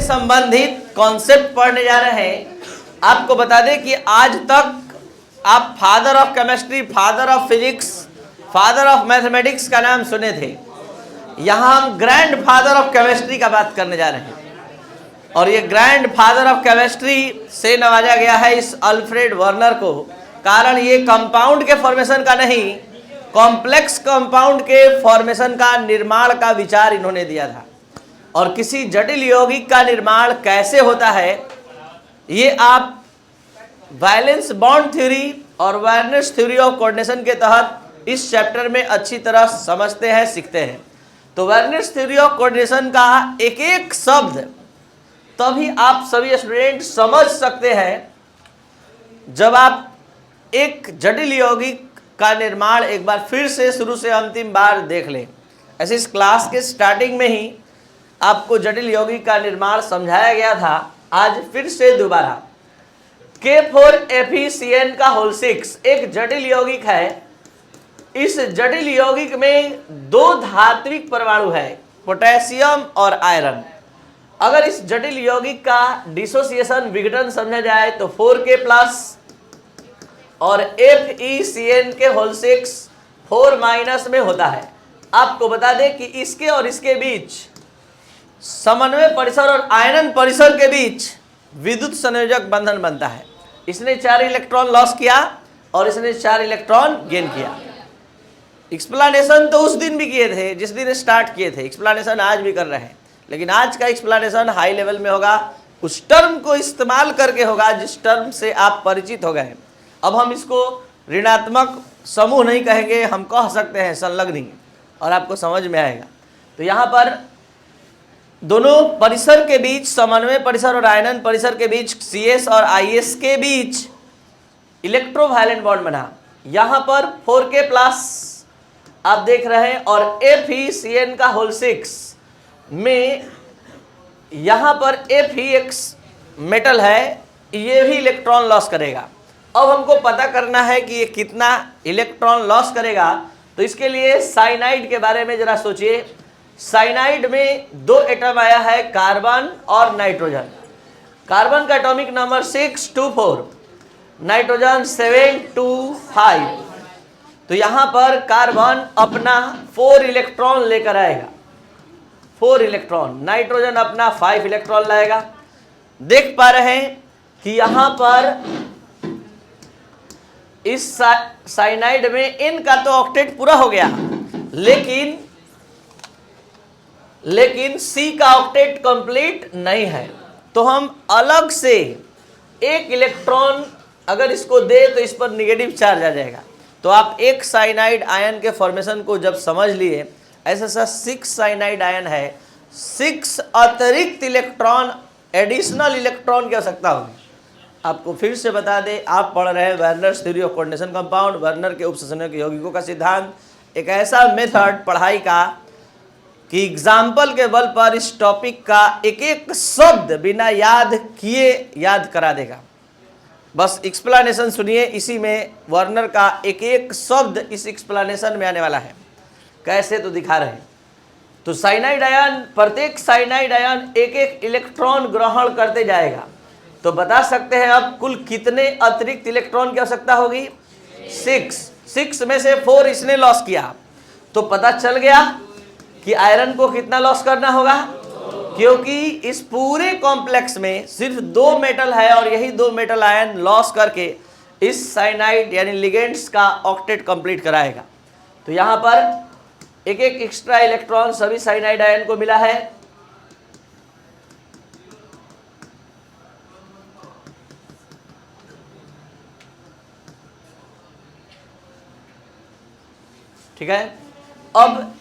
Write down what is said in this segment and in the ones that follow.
संबंधित कॉन्सेप्ट पढ़ने जा रहे हैं। आपको बता दें कि आज तक आप father of chemistry, father of physics, father of mathematics का नाम सुने थे। यहाँ हम ग्रैंड फादर ऑफ केमिस्ट्री का बात करने जा रहे हैं और ये ग्रैंड फादर ऑफ केमिस्ट्री से नवाजा गया है इस अल्फ्रेड वर्नर को। कारण ये कंपाउंड के फॉर्मेशन का नहीं, कॉम्प्लेक्स कंपाउंड के फॉर्मेशन का निर्माण का विचार इन्होंने दिया था। और किसी जटिल यौगिक का निर्माण कैसे होता है ये आप वैलेंस बॉन्ड थ्योरी और वर्नर्स थ्योरी ऑफ कोऑर्डिनेशन के तहत इस चैप्टर में अच्छी तरह समझते हैं, सीखते हैं। तो वर्नर्स थ्योरी ऑफ कोऑर्डिनेशन का एक एक शब्द तभी आप सभी स्टूडेंट समझ सकते हैं जब आप एक जटिल यौगिक का निर्माण एक बार फिर से शुरू से अंतिम बार देख लें। ऐसे इस क्लास के स्टार्टिंग में ही आपको जटिल यौगिक का निर्माण समझाया गया था। आज फिर से दोबारा K4FeCN का होल 6 एक जटिल यौगिक है। इस जटिल यौगिक में दो धात्विक परमाणु है, पोटेशियम और आयरन। अगर इस जटिल यौगिक का डिसोसिएशन विघटन समझा जाए तो 4K प्लस और FeCN के होल 6 4 माइनस में होता है। आपको बता दें कि इसके और इसके बीच समन्वय परिसर और आयनन परिसर के बीच विद्युत संयोजक बंधन बनता है। इसने 4 इलेक्ट्रॉन लॉस किया और इसने 4 इलेक्ट्रॉन गेन किया। एक्सप्लेनेशन तो उस दिन भी किए थे जिस दिन स्टार्ट किए थे, एक्सप्लेनेशन आज भी कर रहे हैं, लेकिन आज का एक्सप्लेनेशन हाई लेवल में होगा, उस टर्म को इस्तेमाल करके होगा जिस टर्म से आप परिचित हो गए हैं। अब हम इसको ऋणात्मक समूह नहीं कहेंगे, हम कह सकते हैं संलग्नी, और आपको समझ में आएगा। तो यहाँ पर दोनों परिसर के बीच, समन्वय परिसर और आयनन परिसर के बीच, CS और IS के बीच इलेक्ट्रोवायलेंट बॉन्ड बना। यहाँ पर 4K प्लस आप देख रहे हैं और FeCN का होल 6 में यहाँ पर Fex मेटल है, ये भी इलेक्ट्रॉन लॉस करेगा। अब हमको पता करना है कि ये कितना इलेक्ट्रॉन लॉस करेगा, तो इसके लिए साइनाइड के बारे में जरा सोचिए। साइनाइड में 2 एटम आया है, कार्बन और नाइट्रोजन। कार्बन का एटॉमिक नंबर 624, नाइट्रोजन 725। तो यहां पर कार्बन अपना 4 इलेक्ट्रॉन लेकर आएगा, 4 इलेक्ट्रॉन। नाइट्रोजन अपना 5 इलेक्ट्रॉन लाएगा। देख पा रहे हैं कि यहां पर इस साइनाइड में इनका तो ऑक्टेट पूरा हो गया, लेकिन C का ऑक्टेट कंप्लीट नहीं है। तो हम अलग से 1 इलेक्ट्रॉन अगर इसको दे तो इस पर निगेटिव चार्ज आ जाएगा। तो आप एक साइनाइड आयन के फॉर्मेशन को जब समझ लिए, ऐसा 6 साइनाइड आयन है, 6 अतिरिक्त इलेक्ट्रॉन, एडिशनल इलेक्ट्रॉन की आवश्यकता होगी। आपको फिर से बता दें, आप पढ़ रहे हैं Werner's theory of coordination compound, Werner के उपसंयोजक यौगिकों का सिद्धांत, एक ऐसा मेथड पढ़ाई का कि एग्जाम्पल के बल पर इस टॉपिक का एक एक शब्द बिना याद किए याद करा देगा। बस एक्सप्लेनेशन सुनिए, इसी में वर्नर का एक एक शब्द इस एक्सप्लेनेशन में आने वाला है। कैसे तो दिखा रहे हैं। तो साइनाइड आयन, प्रत्येक साइनाइड आयन एक एक इलेक्ट्रॉन ग्रहण करते जाएगा। तो बता सकते हैं अब कुल कितने अतिरिक्त इलेक्ट्रॉन की आवश्यकता होगी? 6 में से 4 इसने लॉस किया। तो पता चल गया कि आयरन को कितना लॉस करना होगा, क्योंकि इस पूरे कॉम्प्लेक्स में सिर्फ 2 मेटल है और यही 2 मेटल आयन लॉस करके इस साइनाइड यानी लिगेंड्स का ऑक्टेट कंप्लीट कराएगा। तो यहाँ पर एक एक एक्स्ट्रा इलेक्ट्रॉन सभी साइनाइड आयन को मिला है। ठीक है। अब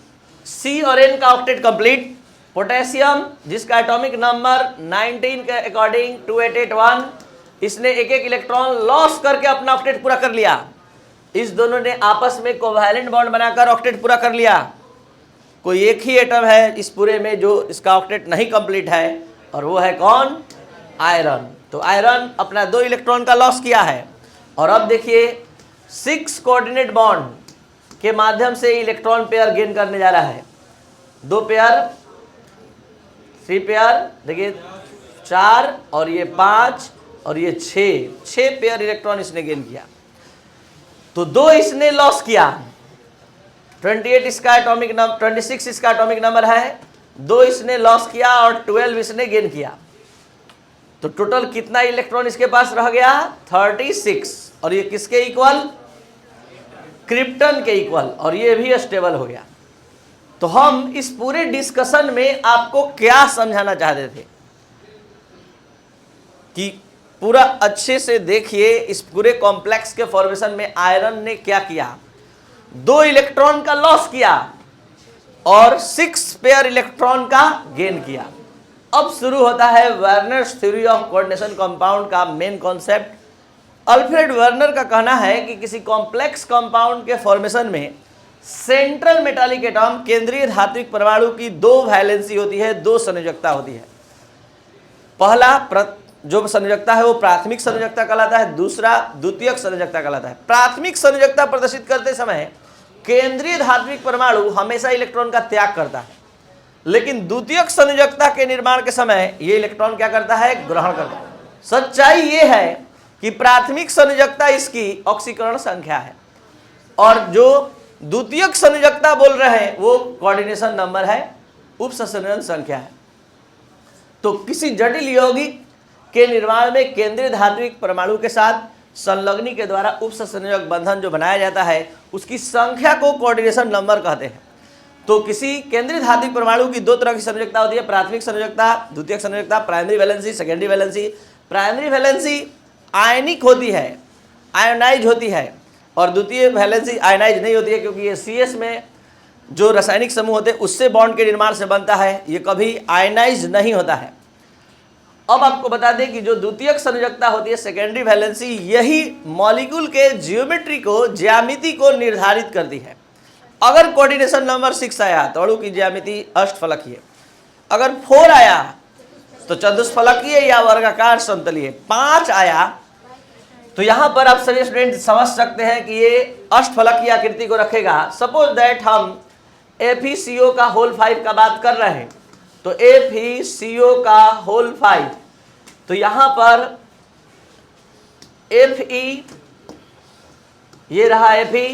C और N का ऑक्टेट कंप्लीट। पोटेशियम जिसका एटॉमिक नंबर 19 के अकॉर्डिंग 2881, इसने एक एक इलेक्ट्रॉन लॉस करके अपना ऑक्टेट पूरा कर लिया। इस दोनों ने आपस में कोवैलेंट बॉन्ड बनाकर ऑक्टेट पूरा कर लिया। कोई एक ही एटम है इस पूरे में जो इसका ऑक्टेट नहीं कंप्लीट है, और वो है कौन? आयरन। तो आयरन अपना 2 इलेक्ट्रॉन का लॉस किया है। और अब देखिए 6 कोऑर्डिनेट बॉन्ड के माध्यम से इलेक्ट्रॉन पेयर गेन करने जा रहा है। 2 पेयर, 3 पेयर, देखिए 4 और ये 5 और ये 6 पेयर इलेक्ट्रॉन इसने गेन किया। तो 2 इसने लॉस किया। 28 इसका एटॉमिक नंबर, 26 इसका एटॉमिक नंबर है, 2 इसने लॉस किया और 12 इसने गेन किया। तो टोटल कितना इलेक्ट्रॉन इसके पास रह गया? 36। और ये किसके इक्वल? क्रिप्टन के इक्वल। और ये भी स्टेबल हो गया। तो हम इस पूरे डिस्कशन में आपको क्या समझाना चाहते थे कि पूरा अच्छे से देखिए, इस पूरे कॉम्प्लेक्स के फॉर्मेशन में आयरन ने क्या किया? 2 इलेक्ट्रॉन का लॉस किया और 6 पेयर इलेक्ट्रॉन का गेन किया। अब शुरू होता है Werner's theory of coordination compound का मेन कॉन्सेप्ट। अल्फ्रेड वर्नर का कहना है कि किसी कॉम्प्लेक्स कंपाउंड के फॉर्मेशन में सेंट्रल मेटालिक एटॉम, केंद्रीय धात्विक परमाणु की 2 वैलेंसी होती है, 2 संयोजकता होती है। पहला जो संयोजकता है वो प्राथमिक संयोजकता कहलाता है, दूसरा द्वितीयक संयोजकता कहलाता है। प्राथमिक संयोजकता प्रदर्शित करते समय केंद्रीय धात्विक परमाणु हमेशा इलेक्ट्रॉन का त्याग करता है, लेकिन द्वितीयक संयोजकता के निर्माण के समय ये इलेक्ट्रॉन क्या करता है? ग्रहण करता है। सच्चाई ये है कि प्राथमिक संयोजकता इसकी ऑक्सीकरण संख्या है और जो द्वितीयक संयोजकता बोल रहे हैं वो कोऑर्डिनेशन नंबर है, उपसंयोजन संख्या है। तो किसी जटिल यौगिक के निर्माण में केंद्रीय धात्विक परमाणु के साथ संलग्नी के द्वारा उपसंयोजक बंधन जो बनाया जाता है उसकी संख्या को कोऑर्डिनेशन नंबर कहते हैं। तो किसी केंद्रीय धात्विक परमाणु की 2 तरह की संयोजकता होती है, प्राथमिक संयोजकता, द्वितीयक संयोजकता, primary valency, secondary valency. Primary valency आयनिक होती है, आयोनाइज होती है, और द्वितीय वैलेंसी आयोनाइज नहीं होती है क्योंकि ये CS में जो रासायनिक समूह होते हैं उससे बॉन्ड के निर्माण से बनता है, ये कभी आयोनाइज नहीं होता है। अब आपको बता दें कि जो द्वितीयक संयोजकता होती है, सेकेंडरी वैलेंसी, यही मॉलिक्यूल के जियोमेट्री को, ज्यामिति को निर्धारित करती है। अगर कोऑर्डिनेशन नंबर 6 आया तो अणु की ज्यामिति अष्टफलकीय, अगर 4 आया तो चतुष्फलकीय या वर्गाकार समतलीय, 5 आया तो यहां पर आप सभी स्टूडेंट समझ सकते हैं कि ये अष्टफलकीय आकृति को रखेगा। सपोज दैट हम FeCO का होल 5 का बात कर रहे हैं, तो FeCO का होल 5, तो यहां पर Fe, ये रहा Fe,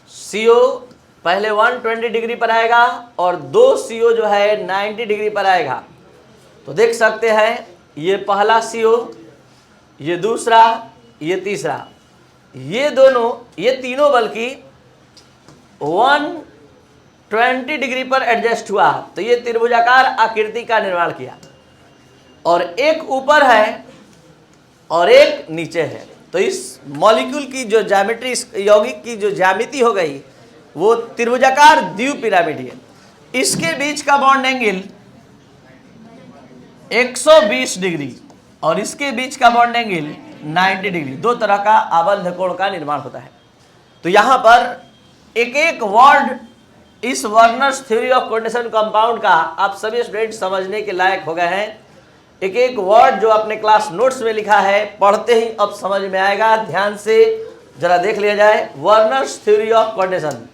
CO पहले 120 डिग्री पर आएगा और 2 CO जो है 90 डिग्री पर आएगा। तो देख सकते हैं ये पहला CO, ये दूसरा, ये तीसरा, ये दोनों, ये तीनों बल्कि 120 डिग्री पर एडजस्ट हुआ, तो ये त्रिभुजाकार आकृति का निर्माण किया, और एक ऊपर है और एक नीचे है। तो इस मॉलिक्यूल की जो ज्यामिट्री, इस यौगिक की जो ज्यामिति हो गई वो त्रिभुजाकार द्विपिरामिड है। इसके बीच का बॉन्ड एंगल 120 डिग्री और इसके बीच का बॉन्ड एंगल 90 डिग्री, 2 तरह का आबद्ध कोण का निर्माण होता है। तो यहां पर एक एक वर्ड इस Werner's theory of coordination compound का आप सभी स्टूडेंट समझने के लायक हो गए हैं। एक एक वर्ड जो आपने क्लास नोट्स में लिखा है, पढ़ते ही अब समझ में आएगा। ध्यान से जरा देख लिया जाए। वर्नर्स थ्योरी ऑफ कोऑर्डिनेशन,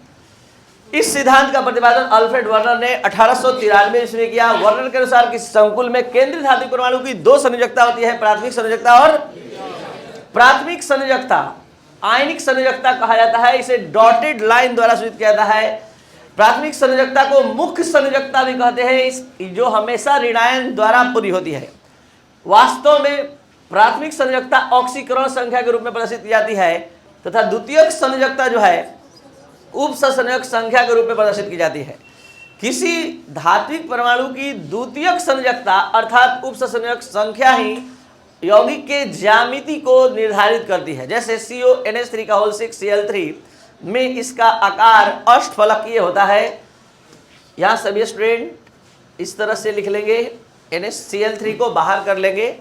इस सिद्धांत का प्रतिपादन अल्फ्रेड वर्नर ने 1893 ईस्वी में किया। वर्नर के अनुसार किसी संकुल में केंद्रीय धात्विक परमाणु की 2 संयोजकता होती है, प्राथमिक संयोजकता और प्राथमिक संयोजकता आयनिक संयोजकता कहा जाता है। इसे डॉटेड लाइन द्वारा सूचित किया जाता है। प्राथमिक संयोजकता को मुख्य संयोजकता भी कहते हैं, जो हमेशा ऋणायन द्वारा पूरी होती है। वास्तव में प्राथमिक संयोजकता ऑक्सीकरण संख्या के रूप में प्रदर्शित की जाती है तथा द्वितीयक संयोजकता जो है उपसंयोजक संख्या के रूप में प्रदर्शित की जाती है। किसी धात्विक परमाणु की द्वितीयक संयोजकता अर्थात उपसंयोजक संख्या ही यौगिक के ज्यामिति को निर्धारित करती है। जैसे CONH3 का होल 6 Cl3 में इसका आकार अष्टफलकीय होता है। यहाँ सभी स्टूडेंट इस तरह से लिख लेंगे, NaCl3 को बाहर कर लेंगे।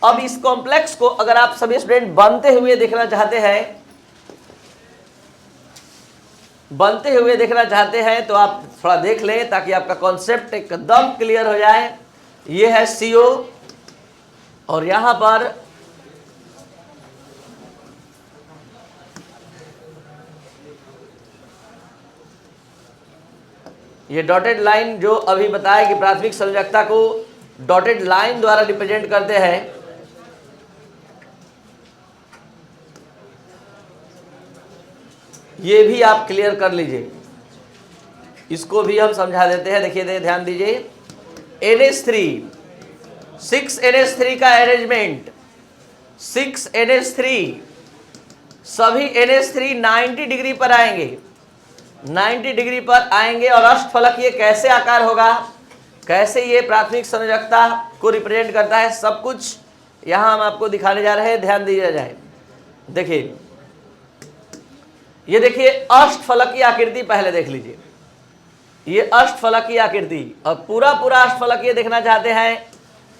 अब इस कॉम्प्लेक्स को अगर आप सभी स्टूडेंट बनते हुए देखना चाहते हैं, तो आप थोड़ा देख लें ताकि आपका कॉन्सेप्ट एकदम क्लियर हो जाए। ये है CO और यहां पर ये डॉटेड लाइन जो अभी बताया कि प्राथमिक संयोजकता को डॉटेड लाइन द्वारा रिप्रेजेंट करते हैं, ये भी आप क्लियर कर लीजिए। इसको भी हम समझा देते हैं। देखिए ध्यान दीजिए, NH3 6NH3 का अरेंजमेंट 6NH3, सभी NH3 90 डिग्री पर आएंगे, 90 डिग्री पर आएंगे और अष्टफलक ये कैसे आकार होगा, कैसे ये प्राथमिक संयोजकता को रिप्रेजेंट करता है, सब कुछ यहां हम आपको दिखाने जा रहे हैं। ध्यान दिया जाए। देखिए ये देखिए अष्टफलक की आकृति पहले देख लीजिए, ये अष्टफलक की आकृति, और पूरा अष्टफलक ये देखना चाहते हैं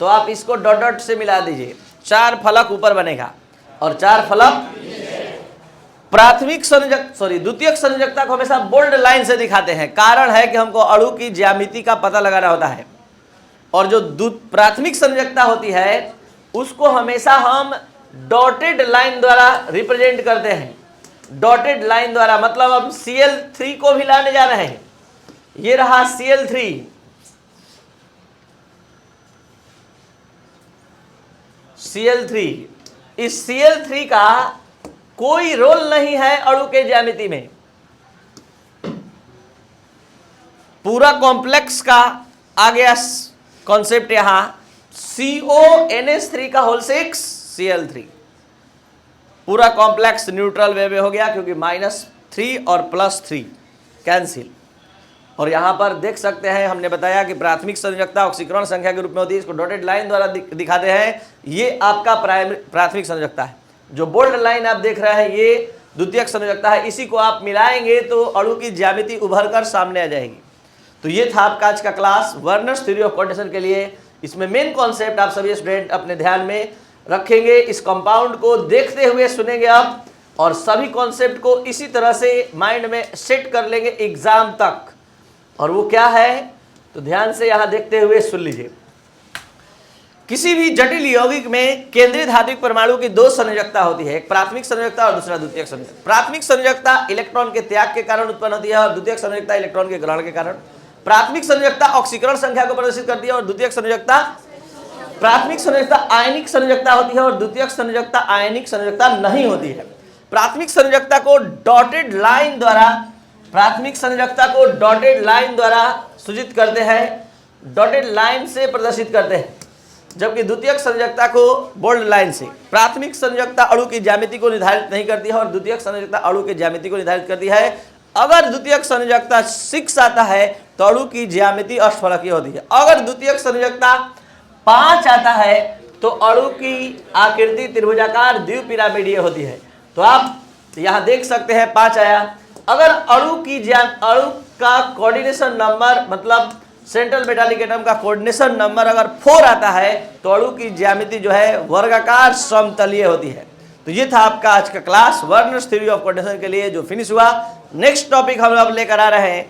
तो आप इसको डॉट डॉट से मिला दीजिए। 4 फलक ऊपर बनेगा और 4 फलक प्राथमिक द्वितीयक संयोजकता को हमेशा बोल्ड लाइन से दिखाते हैं। कारण है कि हमको अणु की ज्यामिति का पता लगाना होता है, और जो प्राथमिक संयोजकता होती है उसको हमेशा हम डॉटेड लाइन द्वारा रिप्रेजेंट करते हैं। डॉटेड लाइन द्वारा मतलब हम Cl3 को भी लाने जा रहे हैं। ये रहा Cl3, इस Cl3 का कोई रोल नहीं है अणु के ज्यामिति में। पूरा कॉम्प्लेक्स का आ गया कॉन्सेप्ट यहां, CONH3 का होल 6 Cl3, पूरा कॉम्प्लेक्स न्यूट्रल वे में हो गया क्योंकि -3 और +3 कैंसिल। और यहां पर देख सकते हैं, हमने बताया कि प्राथमिक संयोजकता ऑक्सीकरण संख्या के रूप में होती है, इसको डॉटेड लाइन द्वारा दिखाते हैं। ये आपका प्राथमिक संयोजकता है। जो बोल्ड लाइन आप देख रहे हैं ये द्वितीयक संयोजकता है। इसी को आप मिलाएंगे तो अणु की ज्यामिति उभर कर सामने आ जाएगी। तो ये था आपका आज का class Werner's theory of coordination के लिए। इसमें मेन कॉन्सेप्ट आप सभी स्टूडेंट अपने ध्यान में रखेंगे, इस कंपाउंड को देखते हुए सुनेंगे आप, और सभी कॉन्सेप्ट को इसी तरह से माइंड में सेट कर लेंगे एग्जाम तक। और वो क्या है तो ध्यान से यहां देखते हुए सुन लीजिए। किसी भी जटिल यौगिक में केंद्रीय धात्विक परमाणु की 2 संयोजकता होती है, एक प्राथमिक संयोजकता और दूसरा द्वितीयक संयोजकता। प्राथमिक संयोजकता इलेक्ट्रॉन के त्याग के कारण उत्पन्न होती है और द्वितीयक संयोजकता इलेक्ट्रॉन के ग्रहण के कारण। प्राथमिक संयोजकता ऑक्सीकरण संख्या को प्रदर्शित करती है और द्वितीयक संयोजकता, प्राथमिक संयोजकता आयनिक संयोजकता होती है और द्वितीयक संयोजकता आयनिक संयोजकता नहीं होती है। प्राथमिक संयोजकता को डॉटेड लाइन द्वारा, प्राथमिक संयोजकता को डॉटेड लाइन द्वारा सूचित करते हैं, डॉटेड लाइन से प्रदर्शित करते हैं, जबकि द्वितीयक संयोजकता को बोल्ड लाइन से। प्राथमिक संयोजकता अणु की ज्यामिति को निर्धारित नहीं करती है और द्वितीयक संयोजकता अणु की ज्यामिति को निर्धारित करती है। अगर द्वितीयक संयोजकता 6 आता है तो अणु की ज्यामिति अष्टफलकीय होती है। अगर द्वितीयक संयोजकता 5 आता है तो अणु की आकृति त्रिभुजाकार द्विपिरामिडीय होती है। तो आप यहां देख सकते हैं 5 आया। अगर अणु का कोऑर्डिनेशन नंबर मतलब सेंट्रल मेटालिक एटम का कोऑर्डिनेशन नंबर अगर 4 आता है तो अणु की ज्यामिति जो है वर्गाकार समतलीय होती है। तो ये था आपका आज का class Werner's theory of coordination के लिए जो फिनिश हुआ। नेक्स्ट टॉपिक हम अब लेकर आ रहे हैं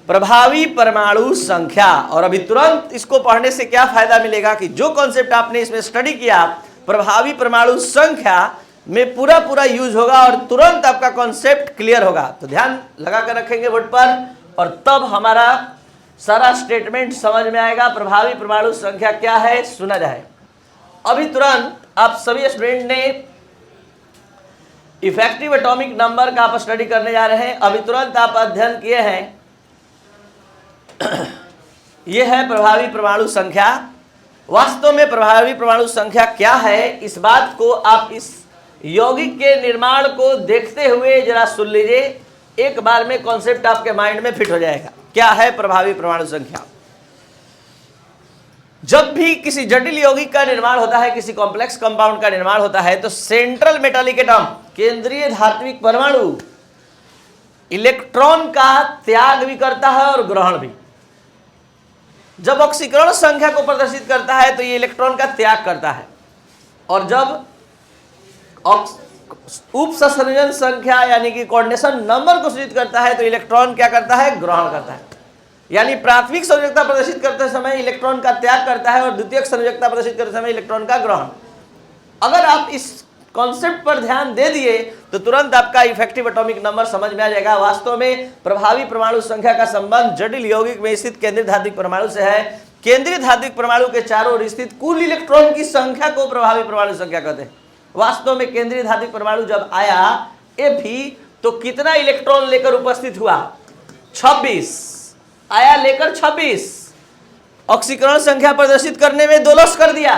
प्रभावी परमाणु संख्या। और अभी तुरंत इसको पढ़ने से क्या फायदा मिलेगा कि जो कॉन्सेप्ट आपने इसमें स्टडी किया प्रभावी परमाणु संख्या में पूरा यूज होगा और तुरंत आपका कॉन्सेप्ट क्लियर होगा। तो ध्यान लगा कर रखेंगे बोर्ड पर और तब हमारा सारा स्टेटमेंट समझ में आएगा। प्रभावी परमाणु संख्या क्या है सुना जाए। अभी तुरंत आप सभी स्टूडेंट ने इफेक्टिव एटॉमिक नंबर का आप स्टडी करने जा रहे हैं। अभी तुरंत आप अध्ययन किए हैं यह है प्रभावी परमाणु संख्या। वास्तव में प्रभावी परमाणु संख्या क्या है, इस बात को आप इस यौगिक के निर्माण को देखते हुए जरा सुन लीजिए। एक बार में कॉन्सेप्ट आपके माइंड में फिट हो जाएगा। क्या है प्रभावी परमाणु संख्या? जब भी किसी जटिल यौगिक का निर्माण होता है, किसी कॉम्प्लेक्स कंपाउंड का निर्माण होता है, तो सेंट्रल मेटालिक एटम केंद्रीय धात्विक परमाणु इलेक्ट्रॉन का त्याग भी करता है और ग्रहण भी। जब ऑक्सीकरण संख्या को प्रदर्शित करता है तो ये इलेक्ट्रॉन का त्याग करता है, और जब उपसंयोजन संख्या यानी कि कोऑर्डिनेशन नंबर को सूचित करता है तो इलेक्ट्रॉन क्या करता है, ग्रहण करता है। यानी प्राथमिक संयोजकता प्रदर्शित करते समय इलेक्ट्रॉन का त्याग करता है और द्वितीयक संयोजकता प्रदर्शित करते समय इलेक्ट्रॉन का ग्रहण। अगर आप इस कॉन्सेप्ट पर ध्यान दे दिए तो तुरंत आपका इफेक्टिव एटॉमिक नंबर समझ में आ जाएगा। वास्तव में प्रभावी परमाणु संख्या का संबंध जटिल यौगिक में स्थित केंद्रीय धात्विक परमाणु से है। केंद्रीय धात्विक परमाणु के चारों ओर स्थित कुल इलेक्ट्रॉन की संख्या को प्रभावी परमाणु संख्या कहते हैं। वास्तव में केंद्रीय धात्विक परमाणु जब आया Fe तो कितना इलेक्ट्रॉन लेकर उपस्थित हुआ? 26 आया, लेकर 26। ऑक्सीकरण संख्या प्रदर्शित करने में 2 लॉस कर दिया,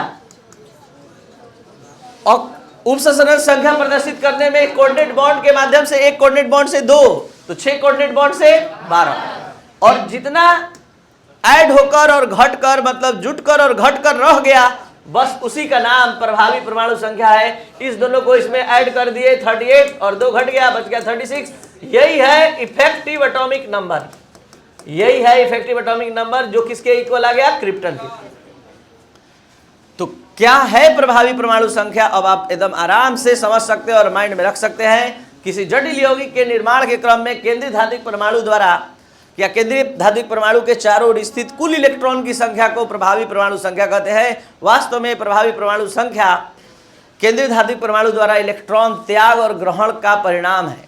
और उपसंहरण संख्या प्रदर्शित करने में कोऑर्डिनेट बॉन्ड के माध्यम से 1 कोऑर्डिनेट बॉन्ड से 2, तो 6 कोऑर्डिनेट बॉन्ड से 12। और जितना ऐड होकर और घटकर, मतलब जुटकर और घटकर रह गया, बस उसी का नाम प्रभावी परमाणु संख्या है। इस दोनों को इसमें ऐड कर दिए 38 और 2 घट गया, बच गया 36। यही है इफेक्टिव एटॉमिक नंबर, यही है इफेक्टिव एटॉमिक नंबर, जो किसके इक्वल आ गया? क्रिप्टन के। तो क्या है प्रभावी परमाणु संख्या? अब आप एकदम आराम से समझ सकते हैं और माइंड में रख सकते हैं। किसी जटिल यौगिक के निर्माण के क्रम में केंद्रीय धात्विक परमाणु द्वारा या केंद्रीय धात्विक परमाणु के चारों ओर स्थित कुल इलेक्ट्रॉन की संख्या को प्रभावी परमाणु संख्या कहते हैं। वास्तव में प्रभावी परमाणु संख्या केंद्रीय धात्विक परमाणु द्वारा इलेक्ट्रॉन त्याग और ग्रहण का परिणाम है।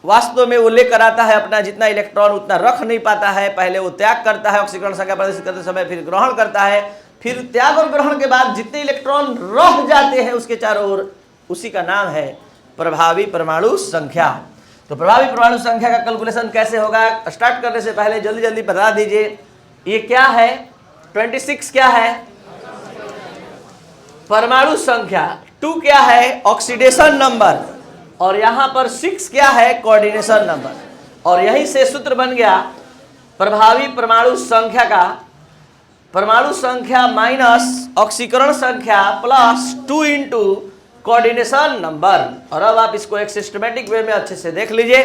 वास्तव में वो लेकर आता है अपना जितना इलेक्ट्रॉन, उतना रख नहीं पाता है। पहले वो त्याग करता है ऑक्सीकरण संख्या प्रदर्शित करते समय, फिर ग्रहण करता है, फिर त्याग और ग्रहण के बाद जितने इलेक्ट्रॉन रह जाते हैं उसके चारों ओर, उसी का नाम है प्रभावी परमाणु संख्या। तो प्रभावी परमाणु संख्या का कैलकुलेशन कैसे होगा? स्टार्ट करने से पहले जल्दी जल्दी बता दीजिए, ये क्या है? 26 क्या है? परमाणु संख्या। 2 क्या है? Oxidation number. और यहां पर 6 क्या है? Coordination number. और यहीं से सूत्र बन गया प्रभावी परमाणु संख्या का, परमाणु संख्या माइनस ऑक्सीकरण संख्या प्लस 2 इंटू कोऑर्डिनेशन नंबर। और अब आप इसको एक सिस्टमेटिक वे में अच्छे से देख लीजिए।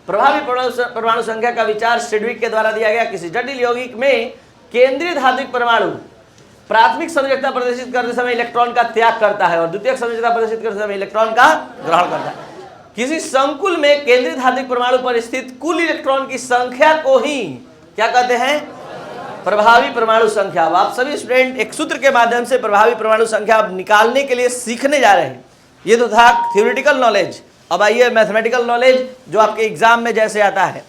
प्रभावी परमाणु संख्या का विचार सिडविक के द्वारा दिया गया। किसी जटिल यौगिक में केंद्रीय धात्विक परमाणु प्राथमिक संयोजकता प्रदर्शित करते समय इलेक्ट्रॉन का त्याग करता है और द्वितीयक संयोजकता प्रदर्शित करते समय इलेक्ट्रॉन का ग्रहण करता है। किसी संकुल में केंद्रीय धात्विक परमाणु पर स्थित कुल इलेक्ट्रॉन की संख्या को ही क्या कहते हैं? प्रभावी परमाणु संख्या। अब आप सभी स्टूडेंट एक सूत्र के माध्यम से प्रभावी परमाणु संख्या अब निकालने के लिए सीखने जा रहे हैं। ये तो था थ्योरेटिकल नॉलेज। अब आइए मैथमेटिकल नॉलेज, जो आपके एग्जाम में जैसे आता है।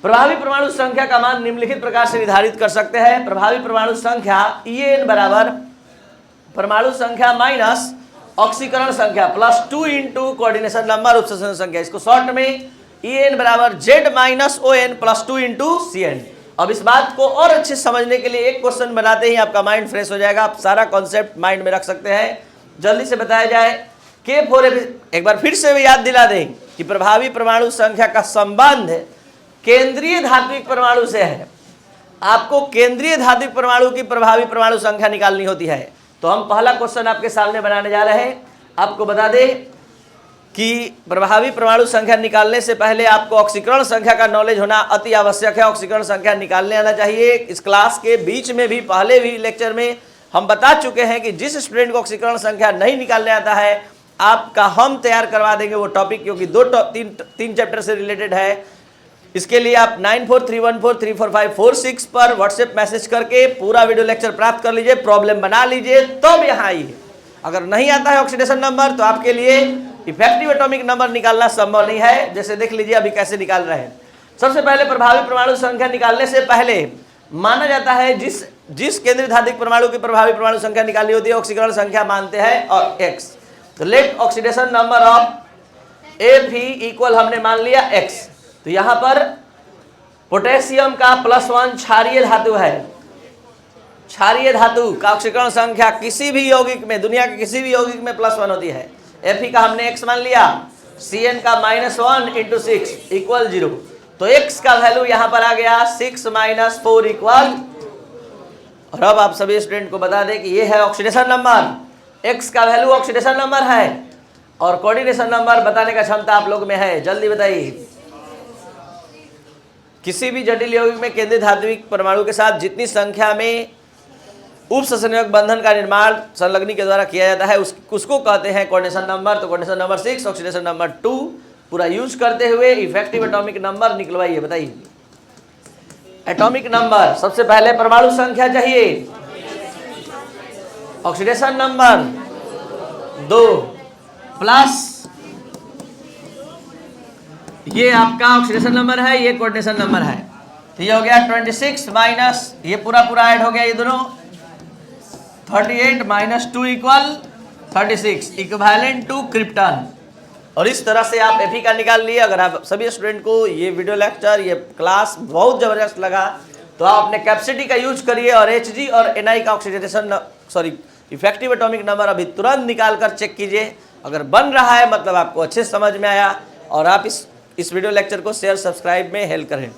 प्रभावी परमाणु संख्या का मान निम्नलिखित प्रकार से निर्धारित कर सकते हैं। प्रभावी परमाणु संख्या En बराबर परमाणु संख्या माइनस ऑक्सीकरण संख्या प्लस 2 इंटू कोऑर्डिनेशन नंबर उपसंहरण संख्या। इसको शॉर्ट में En बराबर Z minus ON plus 2 into CN। अब इस बात को और अच्छे समझने के लिए एक क्वेश्चन बनाते ही आपका माइंड फ्रेश हो जाएगा। आप सारा कॉन्सेप्ट माइंड में रख सकते हैं। जल्दी से बताया जाए K4 एक बार फिर से याद दिला दें कि प्रभावी परमाणु संख्या का संबंध केंद्रीय धात्विक परमाणु से है। आपको केंद्रीय धात्विक परमाणु की प्रभावी परमाणु संख्या निकालनी होती है। तो हम पहला क्वेश्चन आपके सामने बनाने जा रहे हैं। आपको बता दें कि प्रभावी परमाणु संख्या निकालने से पहले आपको ऑक्सीकरण संख्या का नॉलेज होना अति आवश्यक है। ऑक्सीकरण संख्या निकालने आना चाहिए। इस क्लास के बीच में भी, पहले भी लेक्चर में हम बता चुके हैं कि जिस स्टूडेंट को ऑक्सीकरण संख्या नहीं निकालने आता है, आपका हम तैयार करवा देंगे वो टॉपिक, क्योंकि तीन चैप्टर से रिलेटेड है। इसके लिए आप 9431434546 पर व्हाट्सएप मैसेज करके पूरा वीडियो लेक्चर प्राप्त कर लीजिए, प्रॉब्लम बना लीजिए, तब यहाँ आइए। अगर नहीं आता है ऑक्सीडेशन नंबर तो आपके लिए इफेक्टिव एटॉमिक नंबर निकालना संभव नहीं है। जैसे देख लीजिए अभी कैसे निकाल रहे हैं। सबसे पहले प्रभावी परमाणु संख्या निकालने से पहले माना जाता है जिस केंद्रीय धात्विक परमाणु की प्रभावी परमाणु संख्या निकालनी होती है ऑक्सीकरण संख्या मानते हैं और x। तो let oxidation number of Fe equal हमने मान लिया x। तो यहां पर पोटेशियम का +1 क्षारीय धातु है। क्षारीय धातु का ऑक्सीकरण संख्या किसी भी यौगिक में, दुनिया के किसी भी यौगिक में +1 होती है। Fe का हमने x मान लिया, Cn का -1 × 6 = 0। तो x का वैल्यू यहां पर आ गया 6 - 4 इक्वल। और अब आप सभी स्टूडेंट को बता दें कि ये है ऑक्सीडेशन नंबर। x का वैल्यू ऑक्सीडेशन नंबर है और कोऑर्डिनेशन नंबर बताने का क्षमता आप लोग में है। जल्दी बताइए, किसी भी जटिल यौगिक में केंद्रीय धात्विक परमाणु के साथ जितनी संख्या में उपसंयोजक बंधन का निर्माण संलग्नी के द्वारा किया जाता है उसको कहते हैं कोऑर्डिनेशन नंबर। तो कोऑर्डिनेशन नंबर 6, ऑक्सीडेशन नंबर 2 पूरा यूज करते हुए इफेक्टिव एटॉमिक नंबर निकलवाइए। बताइए एटॉमिक नंबर। सबसे पहले परमाणु संख्या चाहिए, ऑक्सीडेशन नंबर 2, प्लस ये आपका ऑक्सीडेशन नंबर है, ये कोऑर्डिनेशन नंबर है। तो ये हो गया 26 माइनस ये पूरा ऐड हो गया, ये दोनों 38 minus 2 equal 36 equivalent to krypton. और इस तरह से आप Fe का निकाल लिए। अगर आप सभी स्टूडेंट को ये वीडियो लेक्चर, ये क्लास बहुत ज़बरदस्त लगा तो आप अपने कैपेसिटी का यूज करिए और Hg और Ni का ऑक्सीडेशन इफेक्टिव एटॉमिक नंबर अभी तुरंत निकाल कर चेक कीजिए। अगर बन रहा है मतलब आपको अच्छे समझ में आया, और आप इस वीडियो लेक्चर को शेयर सब्सक्राइब में हेल्प करें।